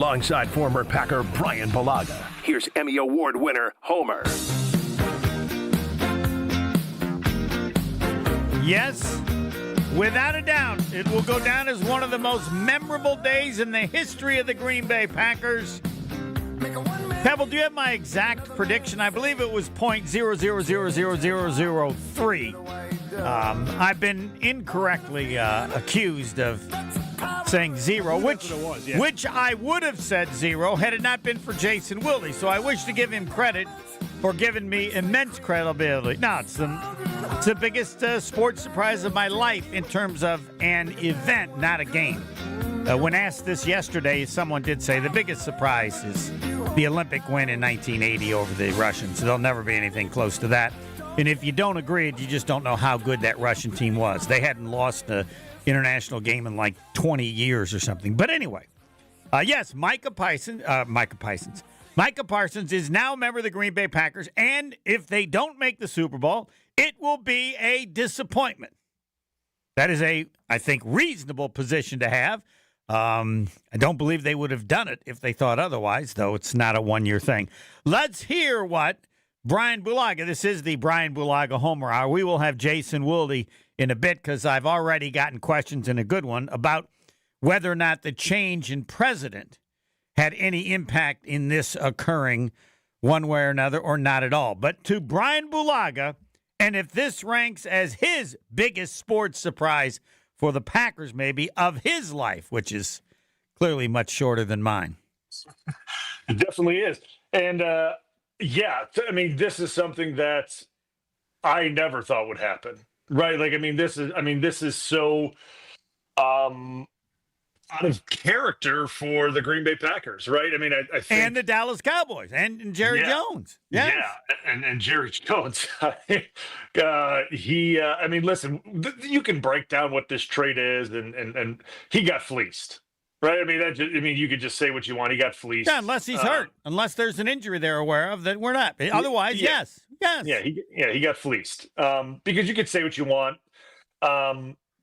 Alongside former Packer Brian Bulaga, here's Emmy Award winner Homer. Yes, without a doubt, it will go down as one of the most memorable days in the history of the Green Bay Packers. Pebble, do you have my exact prediction? I believe it was .0000003. I've been incorrectly accused of saying zero, which I would have said zero had it not been for Jason Wilde. So I wish to give him credit for giving me immense credibility. No, it's the biggest sports surprise of my life in terms of an event, not a game. When asked this yesterday, someone did say the biggest surprise is the Olympic win in 1980 over the Russians. There'll never be anything close to that. And if you don't agree, you just don't know how good that Russian team was. They hadn't lost an international game in like 20 years or something. But anyway, yes, Micah Parsons is now a member of the Green Bay Packers. And if they don't make the Super Bowl, it will be a disappointment. That is a, I think, reasonable position to have. I don't believe they would have done it if they thought otherwise, though it's not a one-year thing. Let's hear what Brian Bulaga, this is the Brian Bulaga Homer Hour. We will have Jason Wilde in a bit because I've already gotten questions, and a good one, about whether or not the change in president had any impact in this occurring one way or another, or not at all. But to Brian Bulaga, and if this ranks as his biggest sports surprise for the Packers, maybe, of his life, which is clearly much shorter than mine. It definitely is. And, yeah, I mean, this is something that I never thought would happen, right? Like, this is so out of character for the Green Bay Packers, right? I think, and the Dallas Cowboys and Jerry Jones. Yes. Yeah, and Jerry Jones. Listen, you can break down what this trade is, and he got fleeced, right? You could just say what you want. He got fleeced. Yeah, unless he's hurt, unless there's an injury they're aware of that we're not. Otherwise, yes. Yeah, he got fleeced. Because you could say what you want.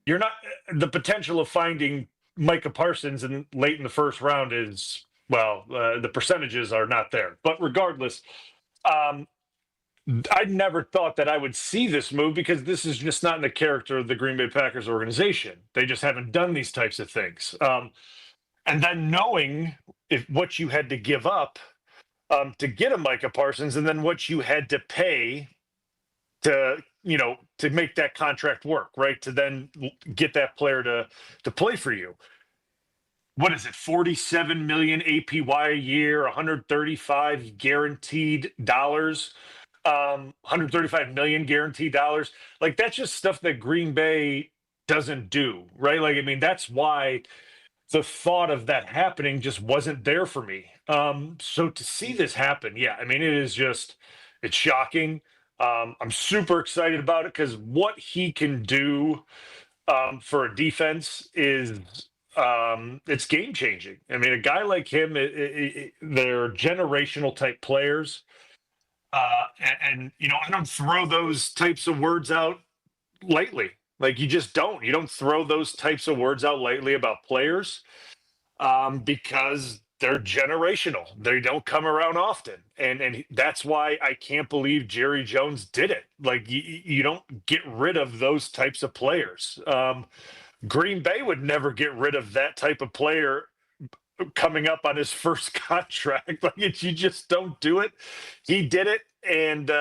You're not the potential of finding Micah Parsons late in the first round is, the percentages are not there. But regardless, I never thought that I would see this move because this is just not in the character of the Green Bay Packers organization. They just haven't done these types of things. And then knowing what you had to give up to get a Micah Parsons, and then what you had to pay to make that contract work, right? To then get that player to play for you. What is it? 47 million APY a year, 135 guaranteed dollars, 135 million guaranteed dollars. Like, that's just stuff that Green Bay doesn't do, right? That's why the thought of that happening just wasn't there for me. So to see this happen, it's shocking. I'm super excited about it because what he can do for a defense is it's game changing. A guy like him, they're generational type players. I don't throw those types of words out lightly. Like, you just don't. You don't throw those types of words out lightly about players because they're generational. They don't come around often. And that's why I can't believe Jerry Jones did it. Like, you don't get rid of those types of players. Green Bay would never get rid of that type of player coming up on his first contract. You just don't do it. He did it. And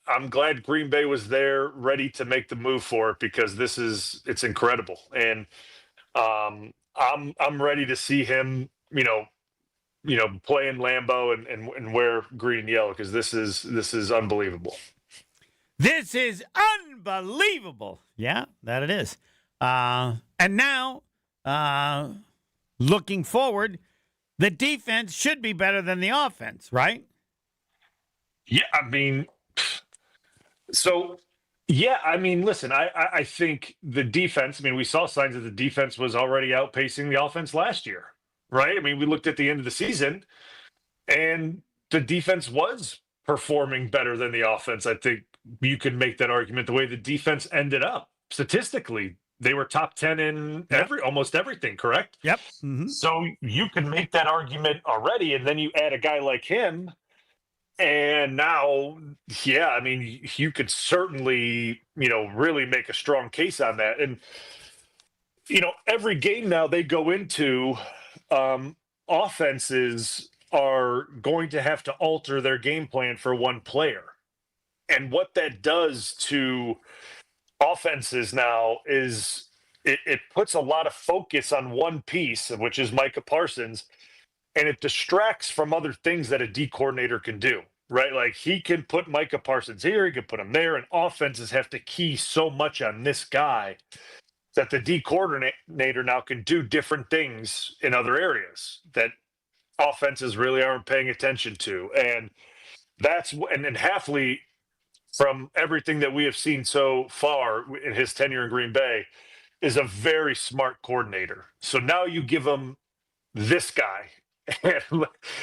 I'm glad Green Bay was there ready to make the move for it because it's incredible. And I'm ready to see him, play in Lambeau and wear green and yellow because this is unbelievable. This is unbelievable. Yeah, that it is. And now, looking forward, the defense should be better than the offense, right? Yeah, listen, I think the defense, we saw signs that the defense was already outpacing the offense last year, right? We looked at the end of the season and the defense was performing better than the offense. I think you could make that argument the way the defense ended up statistically. they were top 10 in almost everything, correct? Yep. Mm-hmm. So you can make that argument already, and then you add a guy like him, and now, yeah, I mean, you could certainly, really make a strong case on that. And, every game now they go into, offenses are going to have to alter their game plan for one player. And what that does to offenses now is it puts a lot of focus on one piece, which is Micah Parsons, and it distracts from other things that a D coordinator can do, right? Like he can put Micah Parsons here, he can put him there, and offenses have to key so much on this guy that the D coordinator now can do different things in other areas that offenses really aren't paying attention to. And and Halfley, from everything that we have seen so far in his tenure in Green Bay, is a very smart coordinator. So now you give him this guy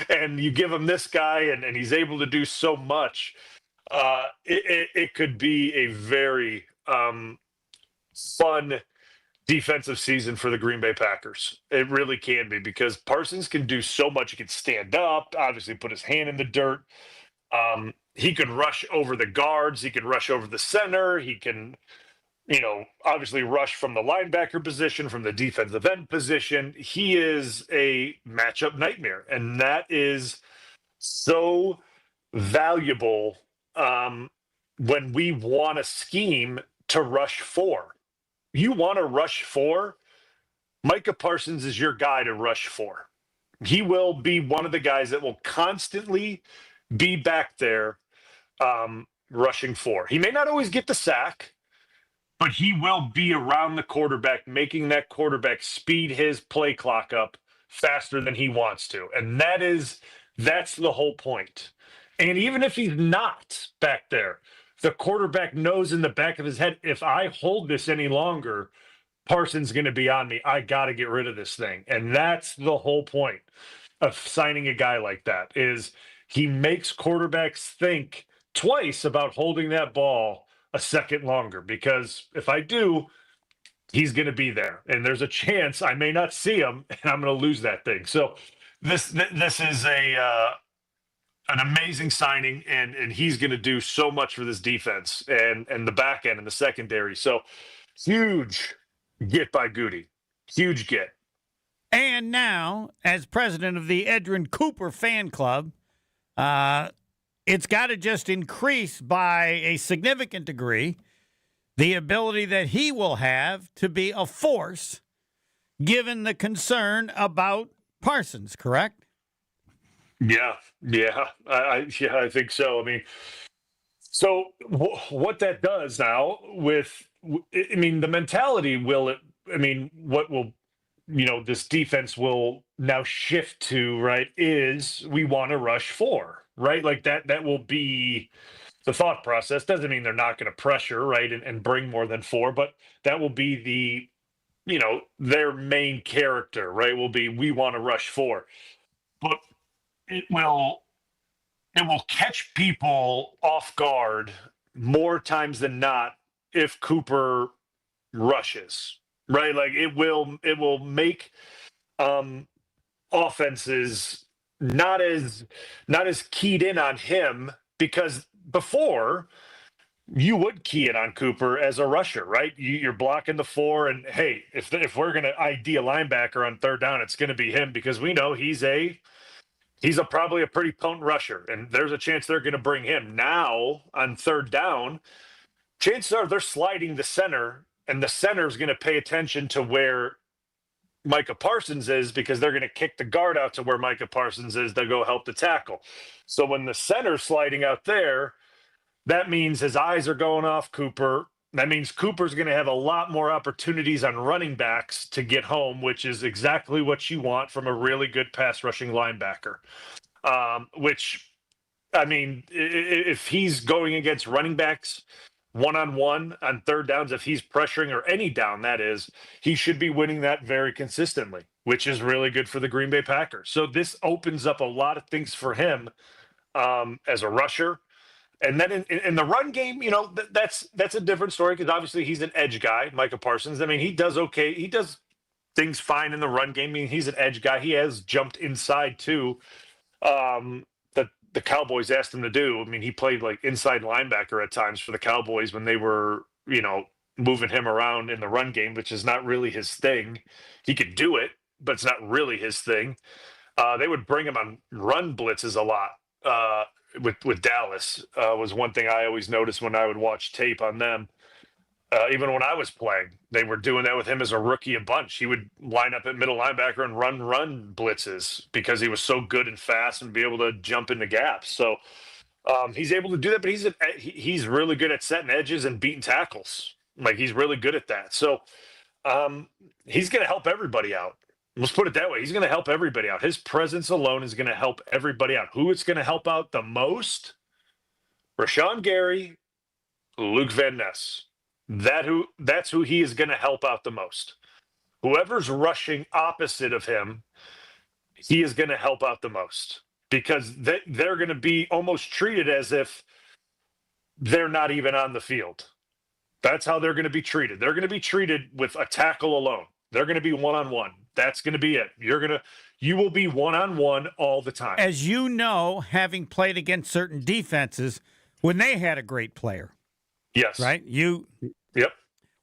and you give him this guy and he's able to do so much. It could be a very fun defensive season for the Green Bay Packers. It really can be, because Parsons can do so much. He can stand up, obviously put his hand in the dirt. He could rush over the guards. He can rush over the center. He can, obviously rush from the linebacker position, from the defensive end position. He is a matchup nightmare. And that is so valuable when we want a scheme to rush for. You want to rush for, Micah Parsons is your guy to rush for. He will be one of the guys that will constantly be back there rushing for. He may not always get the sack, but he will be around the quarterback, making that quarterback speed his play clock up faster than he wants to. And that's the whole point. And even if he's not back there, the quarterback knows in the back of his head, if I hold this any longer, Parsons going to be on me. I got to get rid of this thing. And that's the whole point of signing a guy like that, is he makes quarterbacks think twice about holding that ball a second longer, because if I do, he's going to be there. And there's a chance I may not see him and I'm going to lose that thing. So this is an amazing signing, and he's going to do so much for this defense and the back end and the secondary. So huge get by Goody. Huge get. And now, as president of the Edrin Cooper fan club, it's got to just increase by a significant degree the ability that he will have to be a force, given the concern about Parsons, correct? Yeah. I think so. I mean, so what that does now the mentality what will, this defense will now shift to, right, is we want to rush for, right? Like that will be the thought process. Doesn't mean they're not going to pressure, right, and bring more than 4, but that will be their main character, right, will be, we want to rush for. But it will catch people off guard more times than not if Cooper rushes, right? Like it will make offenses not as keyed in on him, because before you would key it on Cooper as a rusher, right? You're blocking the 4, and hey, if we're going to ID a linebacker on third down, it's going to be him, because we know he's probably a pretty potent rusher, and there's a chance they're going to bring him. Now on third down, chances are they're sliding the center, and the center is going to pay attention to where Micah Parsons is, because they're going to kick the guard out to where Micah Parsons is to go help the tackle. So when the center's sliding out there, that means his eyes are going off Cooper. That means Cooper's going to have a lot more opportunities on running backs to get home, which is exactly what you want from a really good pass rushing linebacker. If he's going against running backs one-on-one on third downs, if he's pressuring, or any down that is, he should be winning that very consistently, which is really good for the Green Bay Packers. So this opens up a lot of things for him as a rusher. And then in the run game, that's a different story because obviously he's an edge guy, Micah Parsons. I mean, he does okay. He does things fine in the run game. I mean, he's an edge guy. He has jumped inside too. That the Cowboys asked him to do. I mean, he played like inside linebacker at times for the Cowboys when they were, moving him around in the run game, which is not really his thing. He could do it, but it's not really his thing. They would bring him on run blitzes a lot. With Dallas was one thing I always noticed when I would watch tape on them. Even when I was playing, they were doing that with him as a rookie a bunch. He would line up at middle linebacker and run blitzes because he was so good and fast and be able to jump into gaps. So he's able to do that, but he's really good at setting edges and beating tackles. Like he's really good at that. So he's going to help everybody out. Let's put it that way. He's going to help everybody out. His presence alone is going to help everybody out. Who it's going to help out the most? Rashawn Gary, Luke Van Ness. That's who he is going to help out the most. Whoever's rushing opposite of him, he is going to help out the most because they're going to be almost treated as if they're not even on the field. That's how they're going to be treated. They're going to be treated with a tackle alone. They're going to be one-on-one. That's going to be it. You will be one-on-one all the time. As you know, having played against certain defenses, when they had a great player. Yes. Right? Yep.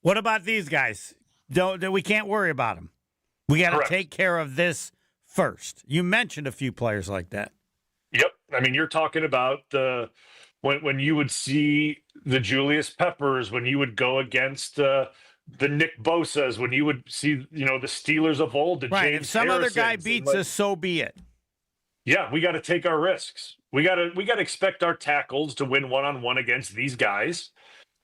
What about these guys? We can't worry about them. We got to take care of this first. You mentioned a few players like that. Yep. I mean, you're talking about when you would see the Julius Peppers, when you would go against the Nick Bosas, when you would see, the Steelers of old, the right. James If some Harrisons, other guy beats us, so be it. Yeah, we got to take our risks. We got to expect our tackles to win one-on-one against these guys.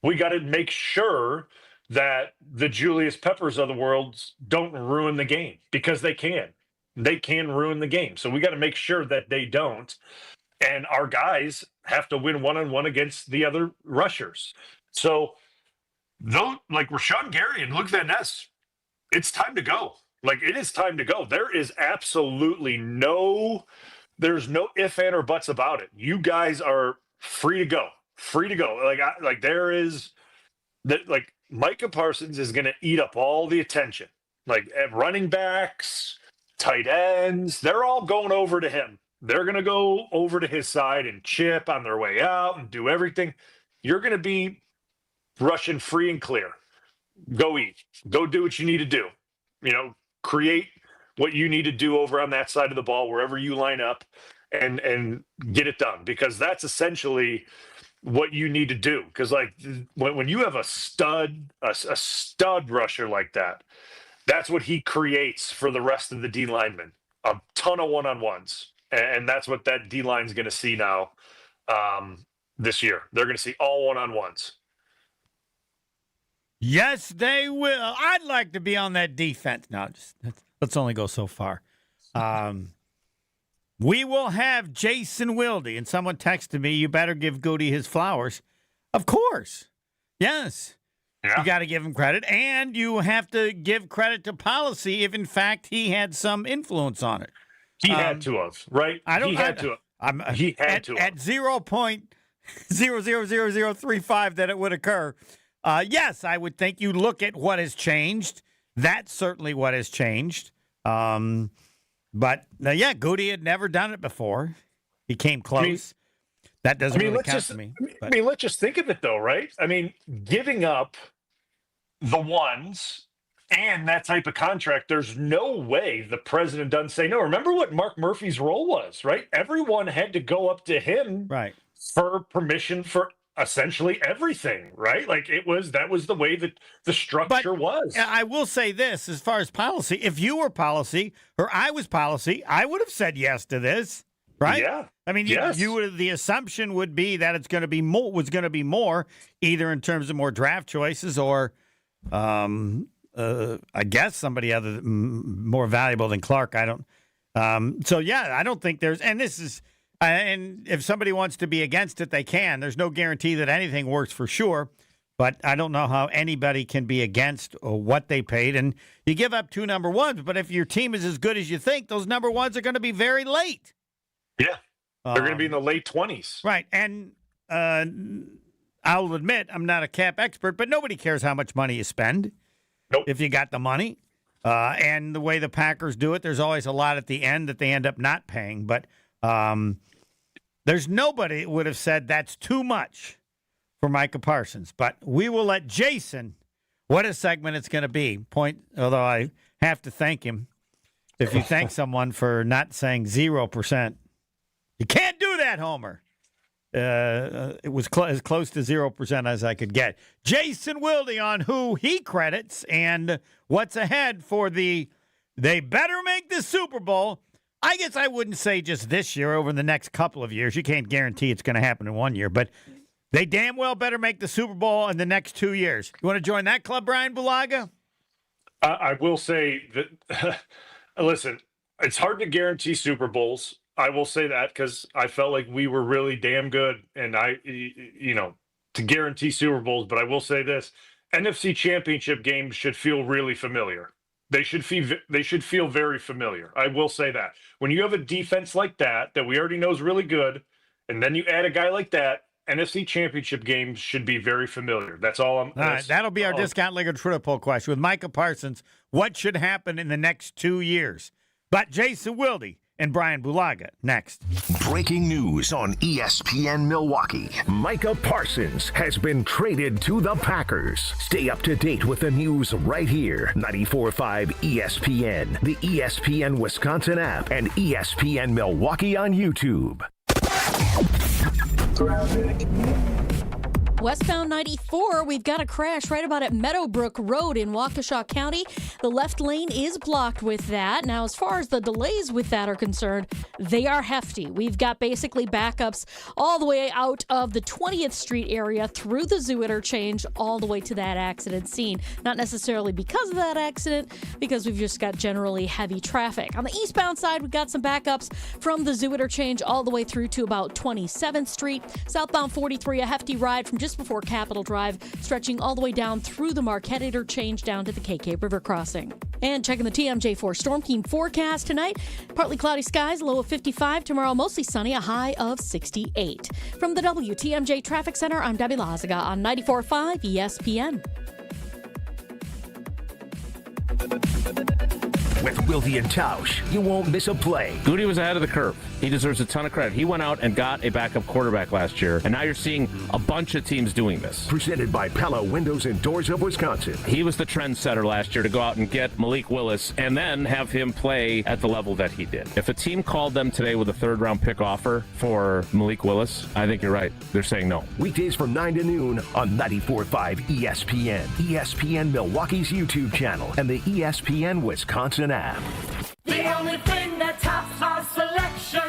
We got to make sure that the Julius Peppers of the world don't ruin the game because they can. They can ruin the game. So we got to make sure that they don't. And our guys have to win one-on-one against the other rushers. So like Rashawn Gary and Luke Van Ness, it's time to go. Like it is time to go. There is absolutely there's no if, and, or buts about it. You guys are free to go. Free to go. There is that. Like Micah Parsons is going to eat up all the attention. Like at running backs, tight ends, they're all going over to him. They're going to go over to his side and chip on their way out and do everything. You're going to be rushing free and clear. Go eat. Go do what you need to do. Create what you need to do over on that side of the ball, wherever you line up, and get it done. Because that's essentially what you need to do. Because like when you have a stud rusher like that, that's what he creates for the rest of the D linemen. A ton of one-on-ones. And that's what that D line is going to see now this year. They're going to see all one-on-ones. Yes, they will. I'd like to be on that defense. No, let's only go so far. We will have Jason Wilde, and someone texted me, you better give Goody his flowers. Of course. Yes. Yeah. You got to give him credit, and you have to give credit to policy if, in fact, he had some influence on it. He had to have, right? He had to have. At 0.000035 that it would occur. Yes, I would think you look at what has changed. That's certainly what has changed. But, Goody had never done it before. He came close. That doesn't really count to me. Let's just think of it, though, right? I mean, giving up the ones and that type of contract, there's no way the president doesn't say no. Remember what Mark Murphy's role was, right? Everyone had to go up to him for permission for essentially everything, right? Like that was the way that the structure was. I will say this, as far as policy, if you were policy or I was policy, I would have said yes to this, right? Yeah. I mean, you would, the assumption would be that it's going to be more, either in terms of more draft choices or, I guess somebody other more valuable than Clark. I don't. I don't think there's, and this is. And if somebody wants to be against it, they can. There's no guarantee that anything works for sure, but I don't know how anybody can be against what they paid. And you give up 2 number ones, but if your team is as good as you think, those number ones are going to be very late. Yeah, they're going to be in the late 20s. Right, and I'll admit I'm not a cap expert, but nobody cares how much money you spend. Nope. If you got the money. And the way the Packers do it, there's always a lot at the end that they end up not paying. But there's nobody that would have said that's too much for Micah Parsons. But we will let Jason, what a segment it's going to be. Although I have to thank him. If you thank someone for not saying 0%, you can't do that, Homer. It was as close to 0% as I could get. Jason Wilde on who he credits and what's ahead for they better make the Super Bowl. I guess I wouldn't say just this year, over the next couple of years. You can't guarantee it's going to happen in 1 year, but they damn well better make the Super Bowl in the next 2 years. You want to join that club, Brian Bulaga? I will say that, listen, it's hard to guarantee Super Bowls. I will say that because I felt like we were really damn good, and to guarantee Super Bowls. But I will say this: NFC Championship games should feel really familiar. They should feel very familiar. I will say that when you have a defense like that we already know is really good, and then you add a guy like that, NFC Championship games should be very familiar. That's all I'm. All right, that'll be our Discount Liquor Twitter poll question with Micah Parsons. What should happen in the next 2 years? But Jason Wilde and Brian Bulaga next. Breaking news on ESPN Milwaukee. Micah Parsons has been traded to the Packers. Stay up to date with the news right here. 94.5 ESPN, the ESPN Wisconsin app, and ESPN Milwaukee on YouTube. Westbound 94, we've got a crash right about at Meadowbrook Road in Waukesha County. The left lane is blocked with that. Now, as far as the delays with that are concerned, they are hefty. We've got basically backups all the way out of the 20th Street area through the Zoo Interchange all the way to that accident scene. Not necessarily because of that accident, because we've just got generally heavy traffic. On the eastbound side, we've got some backups from the Zoo Interchange all the way through to about 27th Street. Southbound 43, a hefty ride from just before Capitol Drive, stretching all the way down through the Marquette Interchange down to the KK River Crossing. And checking the TMJ4 Storm Team forecast tonight. Partly cloudy skies, low of 55. Tomorrow, mostly sunny, a high of 68. From the WTMJ Traffic Center, I'm Debbie Lazaga on 94.5 ESPN. With Wilde and Tausch, you won't miss a play. Goody was ahead of the curve. He deserves a ton of credit. He went out and got a backup quarterback last year, and now you're seeing a bunch of teams doing this. Presented by Pella Windows and Doors of Wisconsin. He was the trendsetter last year to go out and get Malik Willis and then have him play at the level that he did. If a team called them today with a third-round pick offer for Malik Willis, I think you're right. They're saying no. Weekdays from 9 to noon on 94.5 ESPN, ESPN Milwaukee's YouTube channel, and the ESPN Wisconsin app. The only thing that tops our selection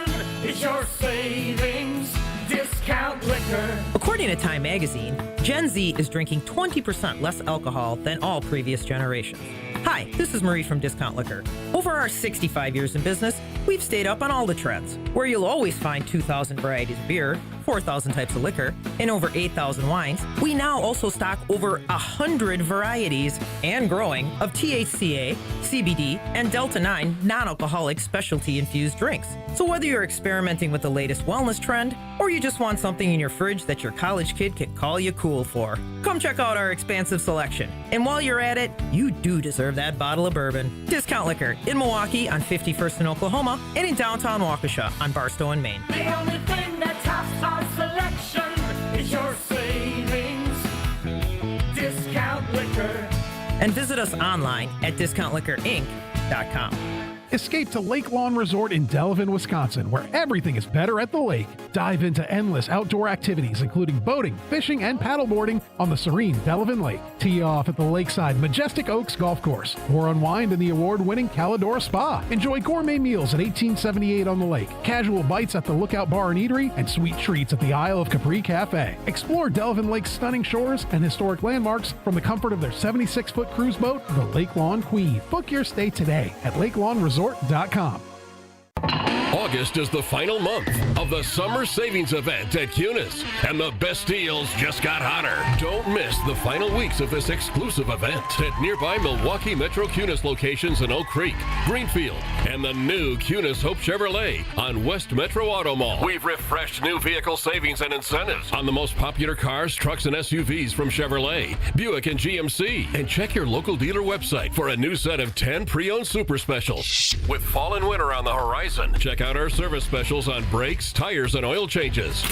is your savings discount liquor. According to Time magazine, Gen Z is drinking 20% less alcohol than all previous generations. Hi, this is Marie from Discount Liquor. Over our 65 years in business, we've stayed up on all the trends, where you'll always find 2,000 varieties of beer, 4,000 types of liquor, and over 8,000 wines. We now also stock over 100 varieties and growing of THCA, CBD, and Delta-9 non-alcoholic specialty infused drinks. So whether you're experimenting with the latest wellness trend, or you just want something in your fridge that your college kid can call you cool for, come check out our expansive selection. And while you're at it, you do deserve that bottle of bourbon. Discount Liquor in Milwaukee on 51st in Oklahoma and in downtown Waukesha on Barstow and Maine. The only thing that tops our selection is your savings discount liquor. And visit us online at discountliquorinc.com. Escape to Lake Lawn Resort in Delavan, Wisconsin, where everything is better at the lake. Dive into endless outdoor activities, including boating, fishing, and paddleboarding on the serene Delavan Lake. Tee off at the lakeside Majestic Oaks Golf Course, or unwind in the award-winning Calidora Spa. Enjoy gourmet meals at 1878 on the lake, casual bites at the Lookout Bar and Eatery, and sweet treats at the Isle of Capri Cafe. Explore Delavan Lake's stunning shores and historic landmarks from the comfort of their 76-foot cruise boat, the Lake Lawn Queen. Book your stay today at LakeLawnResort.com. August is the final month of the summer savings event at Cunis, and the best deals just got hotter. Don't miss the final weeks of this exclusive event at nearby Milwaukee Metro Cunis locations in Oak Creek, Greenfield, and the new Cunis Hope Chevrolet on West Metro Auto Mall. We've refreshed new vehicle savings and incentives on the most popular cars, trucks, and SUVs from Chevrolet, Buick, and GMC. And check your local dealer website for a new set of 10 pre-owned super specials. With fall and winter on the horizon, check out our service specials on brakes, tires, and oil changes.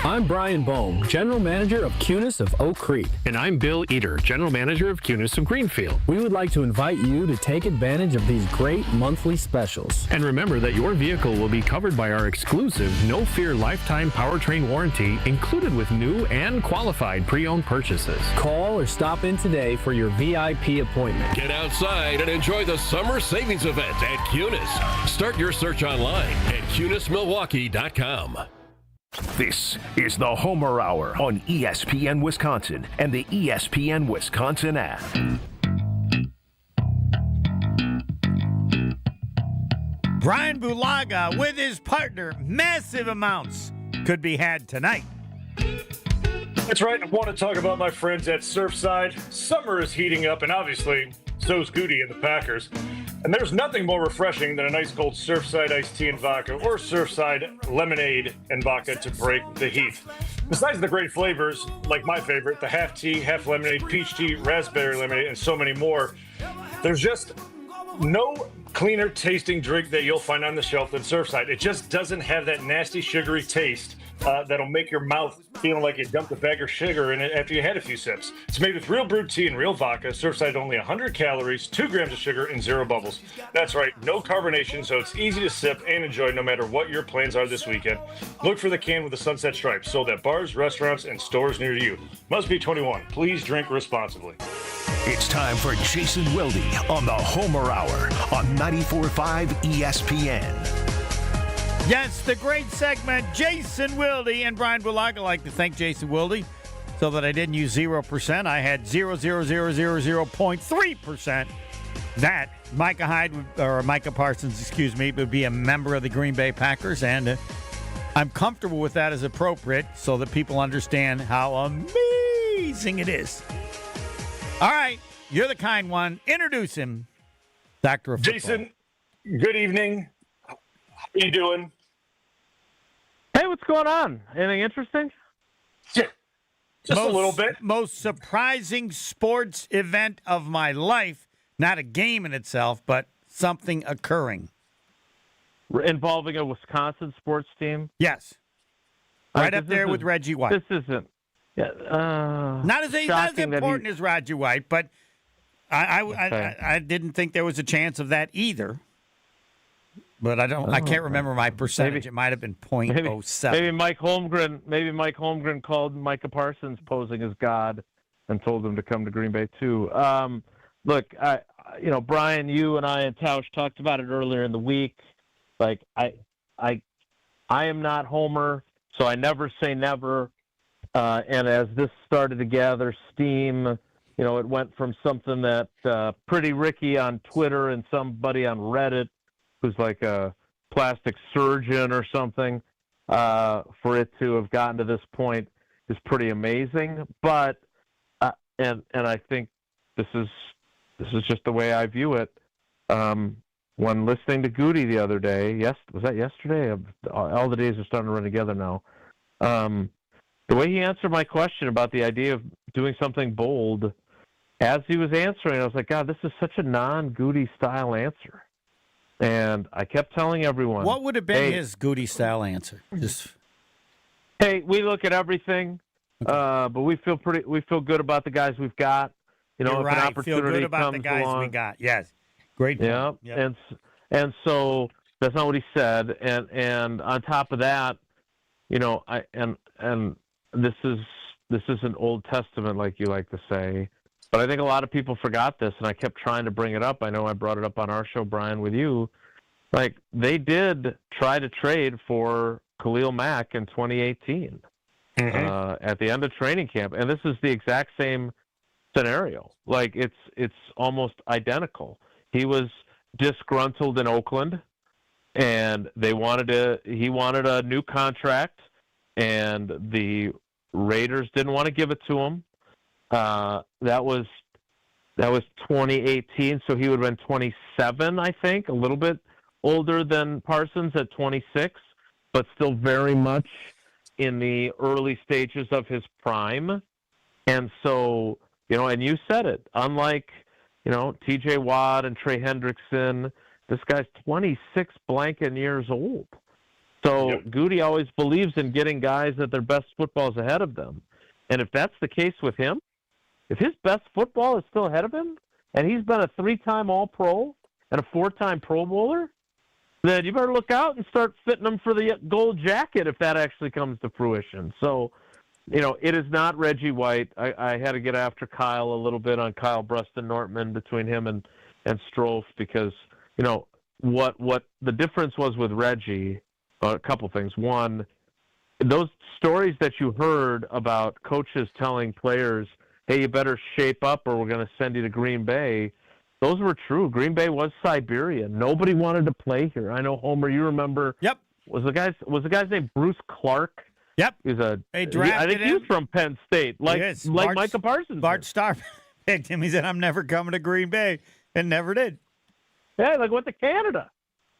I'm Brian Bohm, General Manager of Cunis of Oak Creek. And I'm Bill Eater, General Manager of Cunis of Greenfield. We would like to invite you to take advantage of these great monthly specials. And remember that your vehicle will be covered by our exclusive No Fear Lifetime Powertrain Warranty, included with new and qualified pre-owned purchases. Call or stop in today for your VIP appointment. Get outside and enjoy the summer savings event at Cunis. Start your search online at CunisMilwaukee.com. This is the Homer Hour on ESPN Wisconsin and the ESPN Wisconsin app. Brian Bulaga with his partner. Massive amounts could be had tonight. That's right. I want to talk about my friends at Surfside. Summer is heating up, and obviously, so's Goody and the Packers. And there's nothing more refreshing than a nice cold Surfside iced tea and vodka or Surfside lemonade and vodka to break the heat. Besides the great flavors, like my favorite, the half tea, half lemonade, peach tea, raspberry lemonade, and so many more, there's just no cleaner tasting drink that you'll find on the shelf than Surfside. It just doesn't have that nasty sugary taste that'll make your mouth feeling like you dumped a bag of sugar in it after you had a few sips. It's made with real brewed tea and real vodka. Surfside only 100 calories, 2 grams of sugar, and 0 bubbles. That's right, no carbonation, so it's easy to sip and enjoy no matter what your plans are this weekend. Look for the can with the sunset stripe, sold at bars, restaurants, and stores near you. Must be 21. Please drink responsibly. It's time for Jason Wilde on the Homer Hour on 94.5 ESPN. Yes, the great segment, Jason Wilde and Brian Bulaga. I'd like to thank Jason Wilde so that I didn't use 0%. I had 0.3%. That Micah Parsons, would be a member of the Green Bay Packers, and I'm comfortable with that as appropriate so that people understand how amazing it is. All right, you're the kind one. Introduce him, Dr. of Football. Jason, good evening. How you doing? Hey, what's going on? Anything interesting? Yeah, just a little bit. Most surprising sports event of my life. Not a game in itself, but something occurring. Involving a Wisconsin sports team? Yes. Right up there with Reggie White. This isn't. Yeah, not as important as Reggie White, but I didn't think there was a chance of that either. But I can't remember my percentage. It might have been 0.07. Maybe Mike Holmgren called Micah Parsons posing as God and told him to come to Green Bay too. Look, Brian, you and I and Tausch talked about it earlier in the week. Like I am not Homer, so I never say never. And as this started to gather steam, it went from something that Pretty Ricky on Twitter and somebody on Reddit who's like a plastic surgeon or something, for it to have gotten to this point is pretty amazing. But and I think this is just the way I view it. When listening to Goody the other day, was that yesterday? All the days are starting to run together now. The way he answered my question about the idea of doing something bold, as he was answering, I was like, God, this is such a non-Goody style answer. And I kept telling everyone. What would have been his Goody style answer? Hey, we look at everything, but we feel good about the guys we've got. You're if right. an opportunity feel good about comes the guys along, we got. Yes, great. Yeah, yep. And so that's not what he said. And on top of that, and this is an Old Testament, like you like to say. But I think a lot of people forgot this, and I kept trying to bring it up. I know I brought it up on our show, Brian, with you. Like, they did try to trade for Khalil Mack in 2018 at the end of training camp, and this is the exact same scenario. Like, it's almost identical. He was disgruntled in Oakland, and he wanted a new contract, and the Raiders didn't want to give it to him. That was 2018, so he would have been 27, I think, a little bit older than Parsons at 26, but still very much in the early stages of his prime. And so, and you said it, unlike, T.J. Watt and Trey Hendrickson, this guy's 26 blanket years old. So Goody always believes in getting guys at their best footballs ahead of them. And if that's the case with him, if his best football is still ahead of him, and he's been a 3-time All-Pro and a 4-time Pro Bowler, then you better look out and start fitting him for the gold jacket if that actually comes to fruition. So, it is not Reggie White. I had to get after Kyle a little bit on Kyle Bruston-Nortman between him and Strouf because, what the difference was with Reggie, a couple things. One, those stories that you heard about coaches telling players, hey, you better shape up or we're going to send you to Green Bay, those were true. Green Bay was Siberia. Nobody wanted to play here. I know, Homer, you remember. Yep. Was the guy's name Bruce Clark? Yep. I think he was from Penn State, like Micah Parsons. Bart Starr picked him. He said, I'm never coming to Green Bay, and never did. Yeah, went to Canada.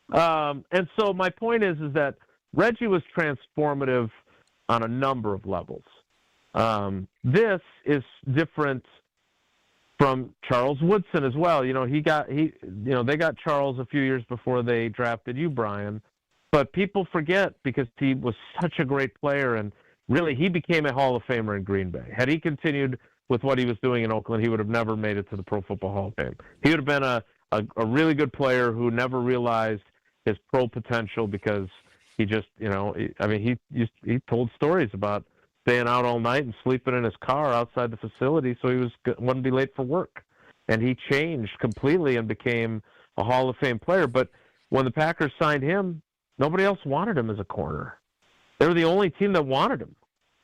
And so my point is that Reggie was transformative on a number of levels. This is different from Charles Woodson as well. They got Charles a few years before they drafted you, Brian. But people forget because he was such a great player, and really he became a Hall of Famer in Green Bay. Had he continued with what he was doing in Oakland, he would have never made it to the Pro Football Hall of Fame. He would have been a really good player who never realized his pro potential because he just, he told stories about staying out all night and sleeping in his car outside the facility so he wouldn't be late for work. And he changed completely and became a Hall of Fame player. But when the Packers signed him, nobody else wanted him as a corner. They were the only team that wanted him.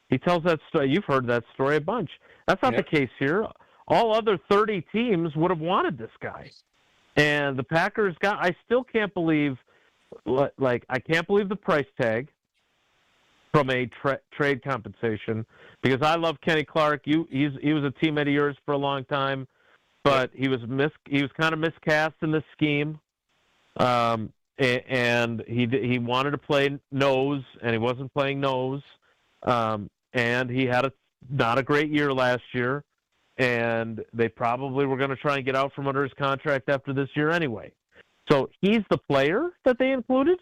He tells that story. You've heard that story a bunch. That's not the case here. All other 30 teams would have wanted this guy. And the Packers I still can't believe, I can't believe the price tag from a trade compensation because I love Kenny Clark. He was a teammate of yours for a long time, but he was kind of miscast in this scheme. And he wanted to play nose, and he wasn't playing nose. And he had not a great year last year, and they probably were going to try and get out from under his contract after this year anyway. So he's the player that they included,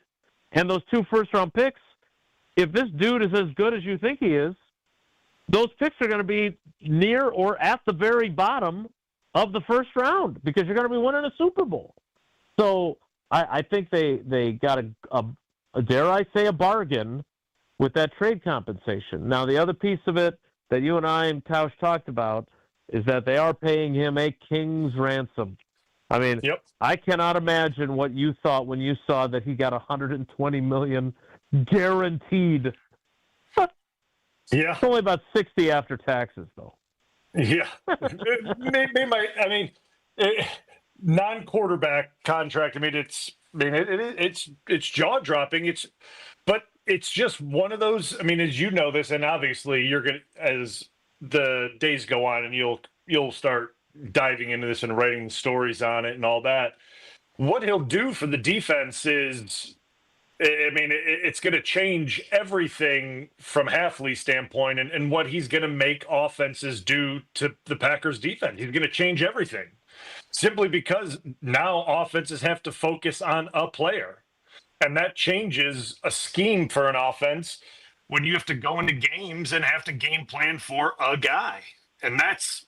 and those 2 first-round picks, if this dude is as good as you think he is, those picks are going to be near or at the very bottom of the first round because you're going to be winning a Super Bowl. So I think they got a dare I say, a bargain with that trade compensation. Now, the other piece of it that you and I and Tausch talked about is that they are paying him a king's ransom. I mean, I cannot imagine what you thought when you saw that he got $120 million guaranteed. It's only about 60 after taxes, though. Yeah. Non-quarterback contract. It's jaw-dropping. But it's just one of those. As you know this, and obviously you're gonna, as the days go on, and you'll start diving into this and writing stories on it and all that. What he'll do for the defense is, it's going to change everything from Hafley's standpoint, and what he's going to make offenses do to the Packers defense. He's going to change everything. Simply because now offenses have to focus on a player. And that changes a scheme for an offense when you have to go into games and have to game plan for a guy. And that's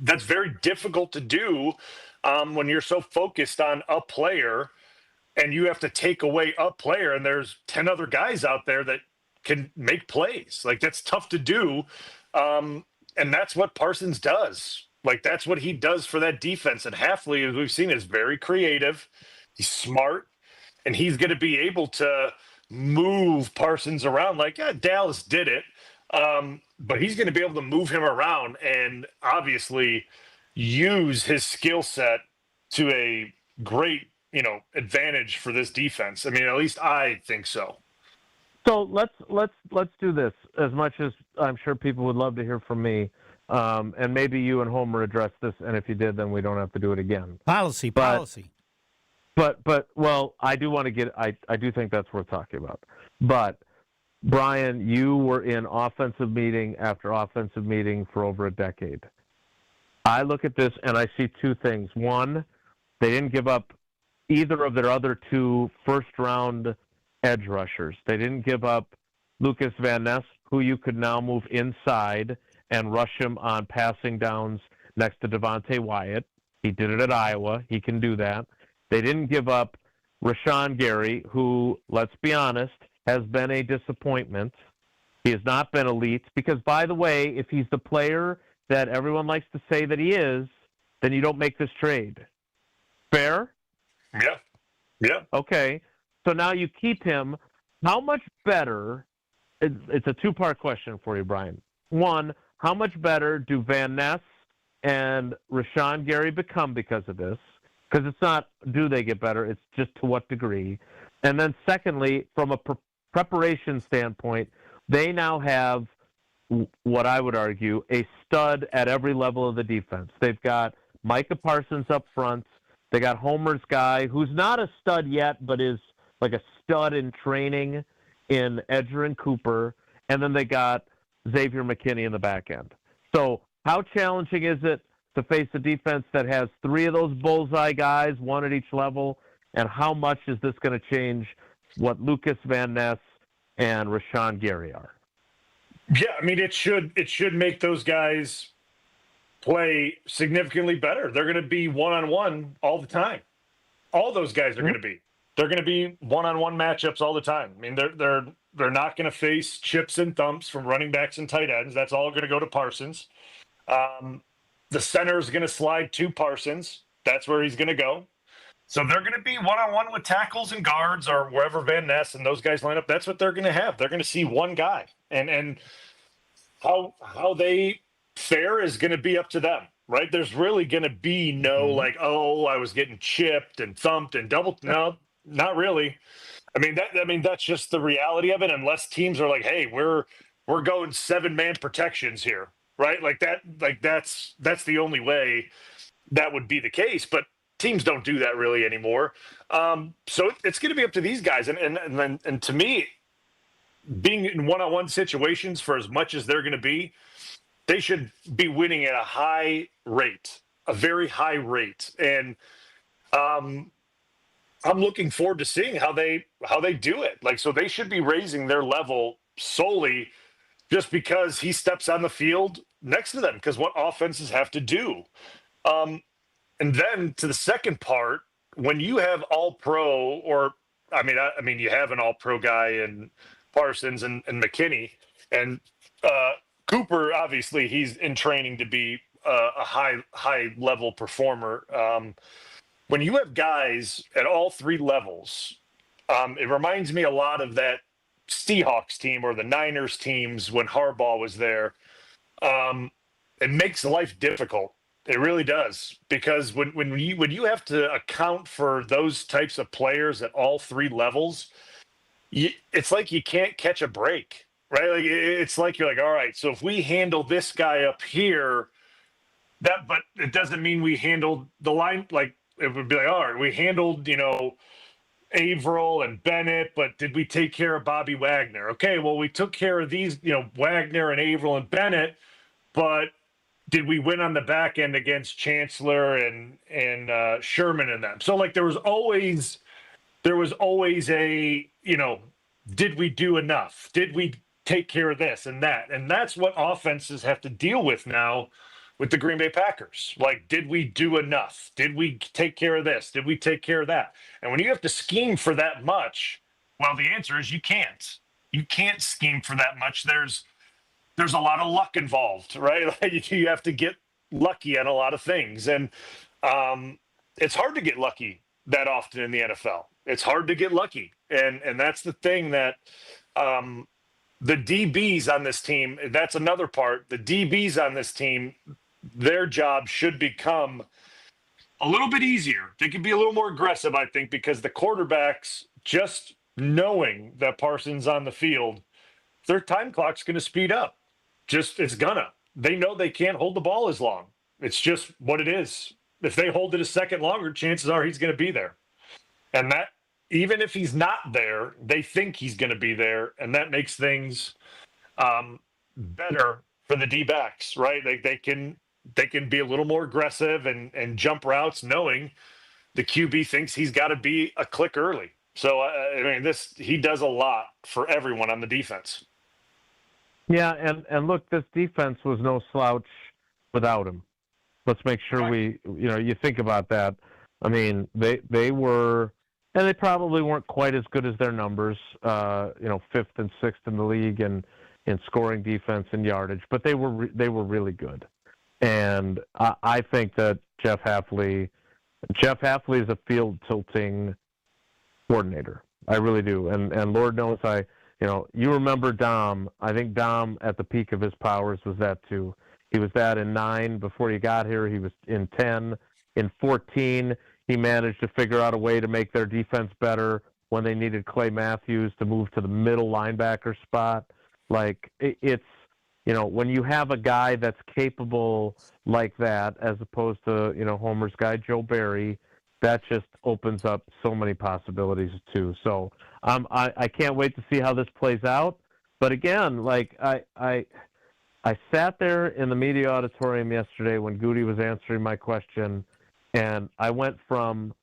very difficult to do when you're so focused on a player and you have to take away a player and there's 10 other guys out there that can make plays. That's tough to do. And that's what Parsons does. That's what he does for that defense. And Hafley, as we've seen, is very creative. He's smart. And he's going to be able to move Parsons around Dallas did it. But he's going to be able to move him around and obviously use his skill set to a great advantage for this defense. I mean, at least I think so. So let's do this. As much as I'm sure people would love to hear from me, and maybe you and Homer address this, and if you did, then we don't have to do it again. Policy. But well, I do want to get. I do think that's worth talking about. But Brian, you were in offensive meeting after offensive meeting for over a decade. I look at this and I see two things. One, they didn't give up either of their other two first-round edge rushers. They didn't give up Lucas Van Ness, who you could now move inside and rush him on passing downs next to Devontae Wyatt. He did it at Iowa. He can do that. They didn't give up Rashawn Gary, who, let's be honest, has been a disappointment. He has not been elite because, by the way, if he's the player that everyone likes to say that he is, then you don't make this trade. Fair? Yeah. Okay. So now you keep him. How much better – it's a two-part question for you, Brian. One, how much better do Van Ness and Rashawn Gary become because of this? Because it's not do they get better, it's just to what degree. And then secondly, from a preparation standpoint, they now have what I would argue a stud at every level of the defense. They've got Micah Parsons up front. They got Homer's guy, who's not a stud yet, but is like a stud in training in Edgerrin Cooper. And then they got Xavier McKinney in the back end. So how challenging is it to face a defense that has three of those bullseye guys, one at each level? And how much is this going to change what Lucas Van Ness and Rashawn Gary are? Yeah, I mean, it should make those guys play significantly better. They're going to be one-on-one all the time. All those guys are going to be. They're going to be one-on-one matchups all the time. I mean, they're not going to face chips and thumps from running backs and tight ends. That's all going to go to Parsons. The center is going to slide to Parsons. That's where he's going to go. So they're going to be one-on-one with tackles and guards or wherever Van Ness and those guys line up. That's what they're going to have. They're going to see one guy. And how they fare is going to be up to them, right? There's really going to be no like, oh, I was getting chipped and thumped and double. No, not really. I mean, that's just the reality of it. Unless teams are like, hey, we're going 7-man protections here, right? Like that's the only way that would be the case. But teams don't do that really anymore. So it's going to be up to these guys. And to me, being in one-on-one situations for as much as they're going to be, they should be winning at a high rate, a very high rate. And I'm looking forward to seeing how they do it. Like, so they should be raising their level solely just because he steps on the field next to them, because what offenses have to do. And then to the second part, when you have all-pro, or I mean, you have an all-pro guy in Parsons and McKinney, and Cooper, obviously, he's in training to be a high-level performer. When you have guys at all three levels, it reminds me a lot of that Seahawks team or the Niners teams when Harbaugh was there. It makes life difficult. It really does, because when you have to account for those types of players at all three levels, it's like you can't catch a break, right? Like it's like you're like, all right, so if we handle this guy up here, but it doesn't mean we handled the line. Like it would be like, all right, we handled Averill and Bennett, but did we take care of Bobby Wagner? Okay, well, we took care of these, Wagner and Averill and Bennett, but did we win on the back end against Chancellor and Sherman and them? So like there was always a, did we do enough? Did we take care of this and that? And that's what offenses have to deal with now with the Green Bay Packers. Like, did we do enough? Did we take care of this? Did we take care of that? And when you have to scheme for that much, well, the answer is you can't. You can't scheme for that much. There's a lot of luck involved, right? Like you have to get lucky on a lot of things. And it's hard to get lucky that often in the NFL. It's hard to get lucky. And that's the thing that the DBs on this team, that's another part. The DBs on this team, their job should become a little bit easier. They can be a little more aggressive, I think, because the quarterbacks, just knowing that Parsons on the field, their time clock's going to speed up. It's gonna. They know they can't hold the ball as long. It's just what it is. If they hold it a second longer, chances are he's going to be there. And that, even if he's not there, they think he's going to be there, and that makes things better for the D-backs, right? They can be a little more aggressive and jump routes, knowing the QB thinks he's got to be a click early. So I mean, he does a lot for everyone on the defense. Yeah, and look, this defense was no slouch without him. Let's make sure you think about that. I mean, they were, and they probably weren't quite as good as their numbers, 5th and 6th in the league in scoring defense and yardage, but they were really good. And I think that Jeff Hafley is a field tilting coordinator. I really do. And Lord knows you remember Dom. I think Dom at the peak of his powers was that too. He was that in 9 before he got here. He was in 10. In 14, he managed to figure out a way to make their defense better when they needed Clay Matthews to move to the middle linebacker spot. Like, it's, when you have a guy that's capable like that, as opposed to, Homer's guy, Joe Barry, that just opens up so many possibilities too. So I can't wait to see how this plays out. But again, like I sat there in the media auditorium yesterday when Goody was answering my question, and I went from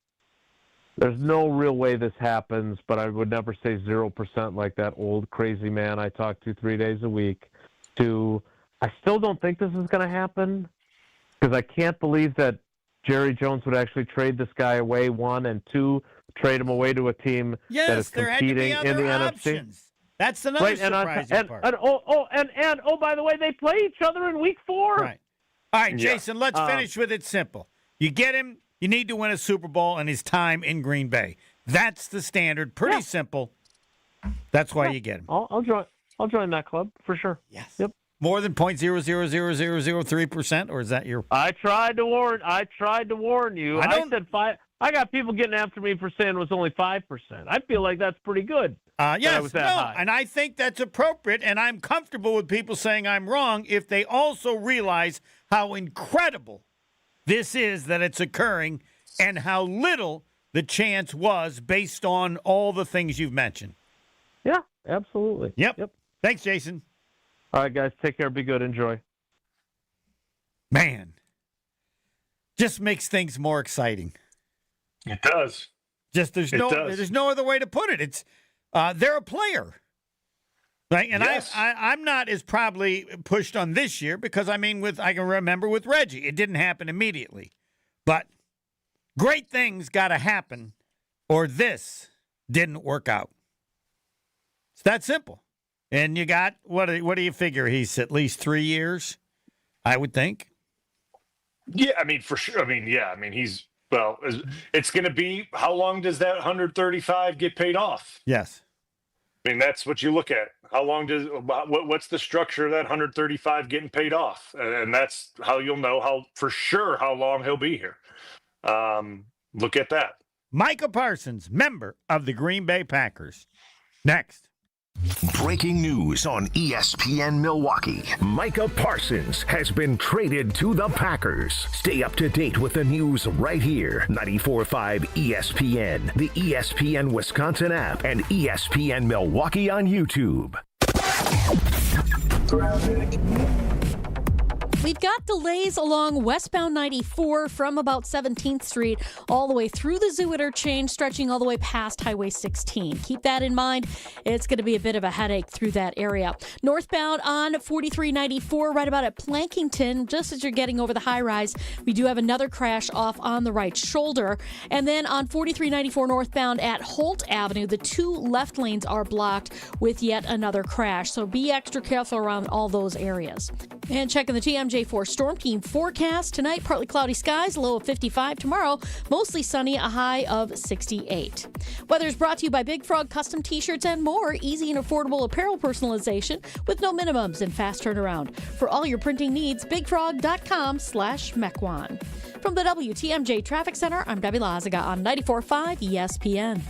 there's no real way this happens, but I would never say 0% like that old crazy man I talk to 3 days a week, to I still don't think this is going to happen, because I can't believe that Jerry Jones would actually trade this guy away, 1, and 2, trade him away to a team that is competing in the NFC. That's another surprising part. And by the way, they play each other in week 4. Right. All right, Jason, let's finish with it simple. You get him, you need to win a Super Bowl in his time in Green Bay. That's the standard. Pretty simple. That's why you get him. I'll join that club for sure. Yes. Yep. More than 0.00003%, or is that your? I tried to warn you. I said 5. I got people getting after me for saying it was only 5%. I feel like that's pretty good. Yes, and I think that's appropriate, and I'm comfortable with people saying I'm wrong if they also realize how incredible this is that it's occurring and how little the chance was based on all the things you've mentioned. Yeah, absolutely. Yep. Thanks, Jason. All right, guys, take care. Be good. Enjoy. Man, just makes things more exciting. It does. There's no other way to put it. It's they're a player, right? And yes. I'm not as probably pushed on this year because I can remember with Reggie, it didn't happen immediately, but great things got to happen, or this didn't work out. It's that simple. And you got, what do you figure? He's at least 3 years, I would think. Yeah, for sure. He's, it's going to be, how long does that 135 get paid off? Yes. That's what you look at. How long what's the structure of that 135 getting paid off? And that's how you'll know how long he'll be here. Look at that. Micah Parsons, member of the Green Bay Packers. Next. Breaking news on ESPN Milwaukee. Micah Parsons has been traded to the Packers. Stay up to date with the news right here. 94.5 ESPN, the ESPN Wisconsin app, and ESPN Milwaukee on YouTube. We've got delays along westbound 94 from about 17th Street all the way through the Zoo interchange, stretching all the way past Highway 16. Keep that in mind. It's going to be a bit of a headache through that area. Northbound on 4394, right about at Plankington, just as you're getting over the high rise, we do have another crash off on the right shoulder. And then on 4394 northbound at Holt Avenue, the 2 left lanes are blocked with yet another crash. So be extra careful around all those areas. And checking the TMJ4 Storm Team forecast. Tonight, partly cloudy skies, low of 55. Tomorrow, mostly sunny, a high of 68. Weather is brought to you by Big Frog Custom T-shirts and more. Easy and affordable apparel personalization with no minimums and fast turnaround. For all your printing needs, bigfrog.com/Mequon. From the WTMJ Traffic Center, I'm Debbie Lazaga on 94.5 ESPN.